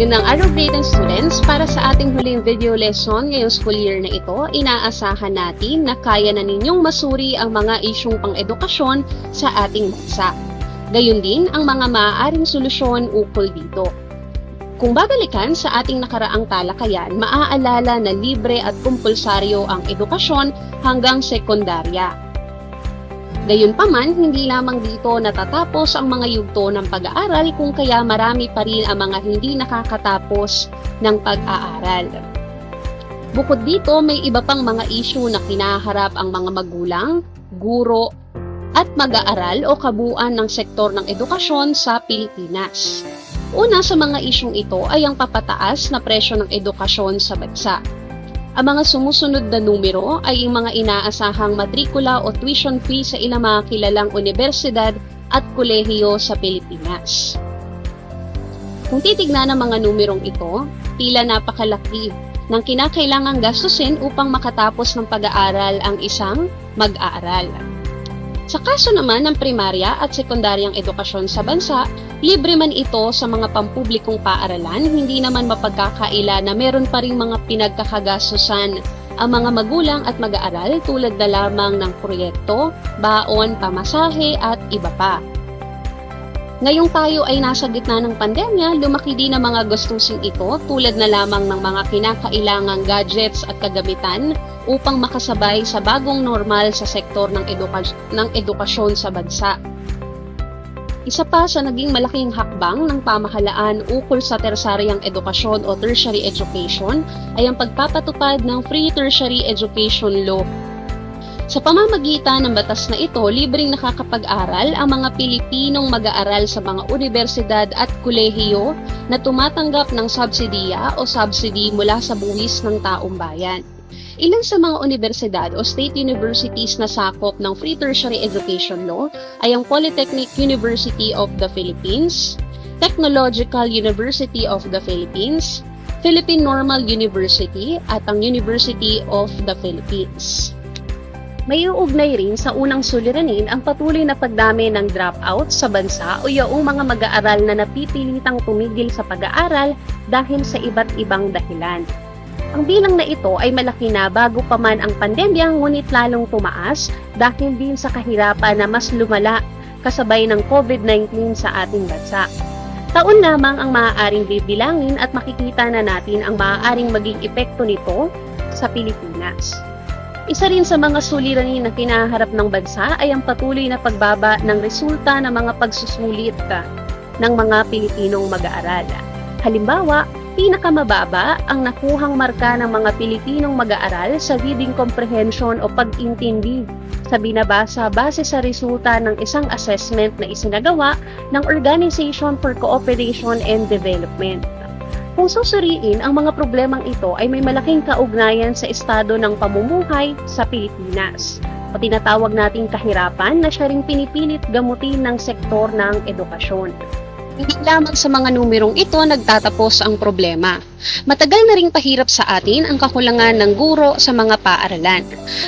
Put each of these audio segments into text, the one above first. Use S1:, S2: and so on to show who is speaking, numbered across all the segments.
S1: Magandang araw grade and students, para sa ating huling video lesson ngayong school year na ito, inaasahan natin na kaya na ninyong masuri ang mga isyung pang-edukasyon sa ating bansa. Gayon din ang mga maaaring solusyon ukol dito. Kung babalikan sa ating nakaraang talakayan, maaalala na libre at kumpulsaryo ang edukasyon hanggang sekundarya. Gayunpaman, hindi lamang dito natatapos ang mga yugto ng pag-aaral kung kaya marami pa rin ang mga hindi nakakatapos ng pag-aaral. Bukod dito, may iba pang mga issue na kinaharap ang mga magulang, guro, at mag-aaral o kabuuan ng sektor ng edukasyon sa Pilipinas. Una sa mga isyung ito ay ang papataas na presyo ng edukasyon sa bansa. Ang mga sumusunod na numero ay yung mga inaasahang matrikula o tuition fee sa ilang mga kilalang universidad at kolehiyo sa Pilipinas. Kung titignan ang mga numerong ito, tila napakalaki ng kinakailangang gastusin upang makatapos ng pag-aaral ang isang mag-aaral. Sa kaso naman ng primarya at sekundaryang edukasyon sa bansa, libre man ito sa mga pampublikong paaralan, hindi naman mapagkakaila na meron pa ring mga pinagkakagastusan ang mga magulang at mag-aaral tulad na lamang ng proyekto, baon, pamasahe at iba pa. Ngayong tayo ay nasa gitna ng pandemya, lumaki din ang mga gastusin ito tulad na lamang ng mga kinakailangang gadgets at kagamitan upang makasabay sa bagong normal sa sektor ng edukasyon sa bansa. Isa pa sa naging malaking hakbang ng pamahalaan ukol sa tersaryang edukasyon o tertiary education ay ang pagpapatupad ng Free Tertiary Education Law. Sa pamamagitan ng batas na ito, libreng nakakapag-aral ang mga Pilipinong mag-aaral sa mga universidad at kolehiyo na tumatanggap ng subsidiya o subsidy mula sa buwis ng taong bayan. Ilan sa mga universidad o state universities na sakop ng Free Tertiary Education Law ay ang Polytechnic University of the Philippines, Technological University of the Philippines, Philippine Normal University at ang University of the Philippines. May uugnay rin sa unang suliranin ang patuloy na pagdami ng dropout sa bansa o yaong mga mag-aaral na napipilitang tumigil sa pag-aaral dahil sa iba't ibang dahilan. Ang bilang na ito ay malaki na bago pa man ang pandemya, ngunit lalong tumaas dahil din sa kahirapan na mas lumala kasabay ng COVID-19 sa ating bansa. Taon lamang ang maaaring bibilangin at makikita na natin ang maaaring maging epekto nito sa Pilipinas. Isa rin sa mga suliranin na kinaharap ng bansa ay ang patuloy na pagbaba ng resulta ng mga pagsusulit ng mga Pilipinong mag-aaral. Halimbawa, pinakamababa ang nakuhang marka ng mga Pilipinong mag-aaral sa reading comprehension o pag-intindi sa binabasa base sa resulta ng isang assessment na isinagawa ng Organization for Cooperation and Development. Kung susuriin, ang mga problemang ito ay may malaking kaugnayan sa estado ng pamumuhay sa Pilipinas o tinatawag nating kahirapan na siya ring pinipilit gamutin ng sektor ng edukasyon. Hindi lamang sa mga numerong ito nagtatapos ang problema. Matagal na ring pahirap sa atin ang kakulangan ng guro sa mga paaralan.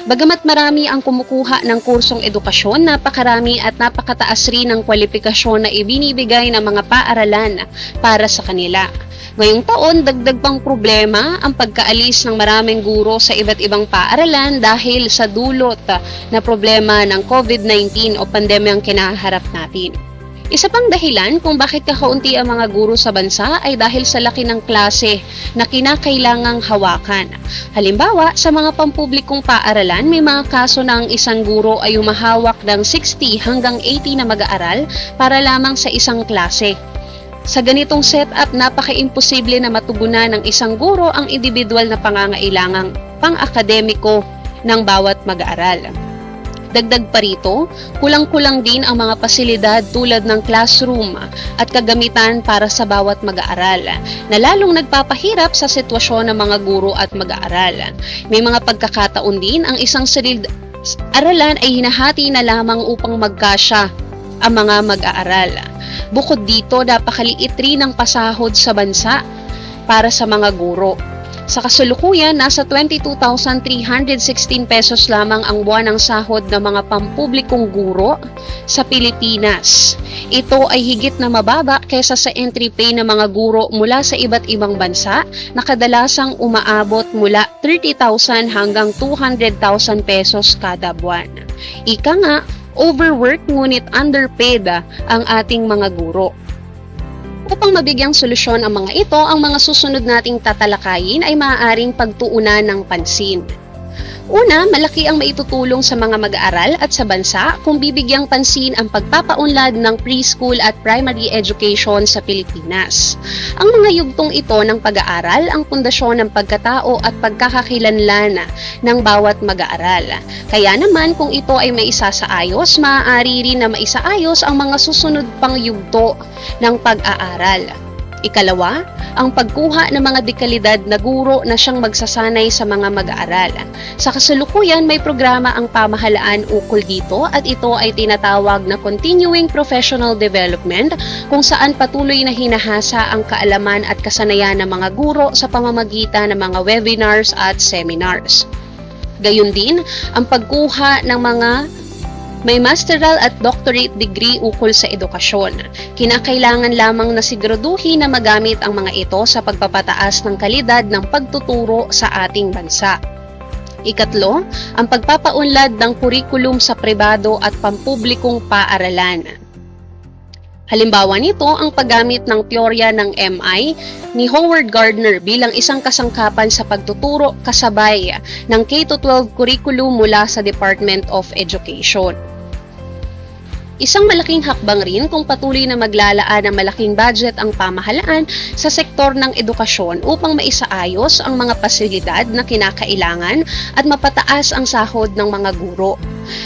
S1: Bagamat marami ang kumukuha ng kursong edukasyon, napakarami at napakataas rin ang kwalifikasyon na ibinibigay ng mga paaralan para sa kanila. Ngayong taon, dagdag pang problema ang pagkaalis ng maraming guro sa iba't ibang paaralan dahil sa dulot na problema ng COVID-19 o pandemyang kinaharap natin. Isa pang dahilan kung bakit kakaunti ang mga guro sa bansa ay dahil sa laki ng klase na kinakailangang hawakan. Halimbawa, sa mga pampublikong paaralan, may mga kaso na ang isang guro ay humahawak ng 60 hanggang 80 na mag-aaral para lamang sa isang klase. Sa ganitong setup, napaka-imposible na matugunan ng isang guro ang individual na pangangailangang pang-akademiko ng bawat mag-aaral. Dagdag pa rito, kulang-kulang din ang mga pasilidad tulad ng classroom at kagamitan para sa bawat mag-aaral, na lalong nagpapahirap sa sitwasyon ng mga guro at mag-aaral. May mga pagkakataon din ang isang silid-aralan ay hinahati na lamang upang magkasya ang mga mag-aaral. Bukod dito, napakaliit rin ang pasahod sa bansa para sa mga guro. Sa kasalukuyan, nasa 22,316 pesos lamang ang buwanang sahod ng mga pampublikong guro sa Pilipinas. Ito ay higit na mababa kaysa sa entry pay ng mga guro mula sa iba't ibang bansa na kadalasang umaabot mula 30,000 hanggang 200,000 pesos kada buwan. Ika nga, overworked ngunit underpaid ang ating mga guro. Upang mabigyang solusyon ang mga ito, ang mga susunod nating tatalakayin ay maaaring pagtuunan ng pansin. Una, malaki ang maitutulong sa mga mag-aaral at sa bansa kung bibigyang pansin ang pagpapaunlad ng preschool at primary education sa Pilipinas. Ang mga yugtong ito ng pag-aaral ang pundasyon ng pagkatao at pagkakakilanlan ng bawat mag-aaral. Kaya naman kung ito ay maisasaayos, maaari rin na maisaayos ang mga susunod pang yugto ng pag-aaral. Ikalawa, ang pagkuha ng mga dekalidad na guro na siyang magsasanay sa mga mag-aaral. Sa kasalukuyan, may programa ang pamahalaan ukol dito at ito ay tinatawag na Continuing Professional Development kung saan patuloy na hinahasa ang kaalaman at kasanayan ng mga guro sa pamamagitan ng mga webinars at seminars. Gayun din, ang pagkuha ng mga may masteral at doctorate degree ukol sa edukasyon. Kinakailangan lamang na siguraduhin na magamit ang mga ito sa pagpapataas ng kalidad ng pagtuturo sa ating bansa. Ikatlo, ang pagpapaunlad ng kurikulum sa pribado at pampublikong paaralan. Halimbawa nito ang paggamit ng teorya ng MI ni Howard Gardner bilang isang kasangkapan sa pagtuturo kasabay ng K-12 curriculum mula sa Department of Education. Isang malaking hakbang rin kung patuloy na maglalaan ng malaking budget ang pamahalaan sa sektor ng edukasyon upang maisaayos ang mga pasilidad na kinakailangan at mapataas ang sahod ng mga guro.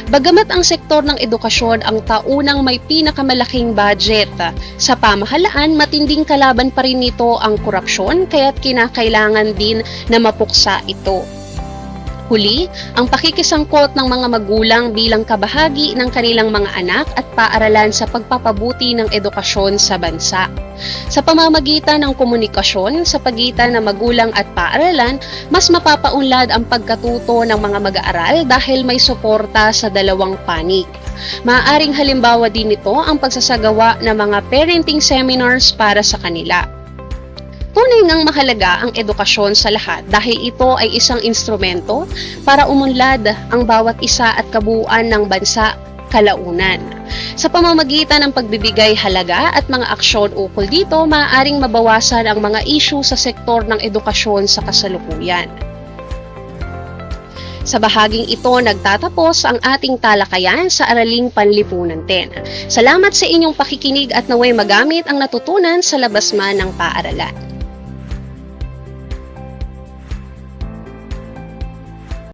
S1: Bagamat ang sektor ng edukasyon ang taunang may pinakamalaking budget sa pamahalaan, matinding kalaban pa rin nito ang korupsyon kaya't kinakailangan din na mapuksa ito. Huli, ang pakikisangkot ng mga magulang bilang kabahagi ng kanilang mga anak at paaralan sa pagpapabuti ng edukasyon sa bansa. Sa pamamagitan ng komunikasyon sa pagitan ng magulang at paaralan, mas mapapaunlad ang pagkatuto ng mga mag-aaral dahil may suporta sa dalawang panig. Maaaring halimbawa din nito ang pagsasagawa ng mga parenting seminars para sa kanila. Tunay ngang mahalaga ang edukasyon sa lahat dahil ito ay isang instrumento para umunlad ang bawat isa at kabuuan ng bansa kalaunan. Sa pamamagitan ng pagbibigay halaga at mga aksyon ukol dito, maaaring mabawasan ang mga issue sa sektor ng edukasyon sa kasalukuyan. Sa bahaging ito, nagtatapos ang ating talakayan sa Araling Panlipunan 10. Salamat sa inyong pakikinig at naway magamit ang natutunan sa labas man ng paaralan.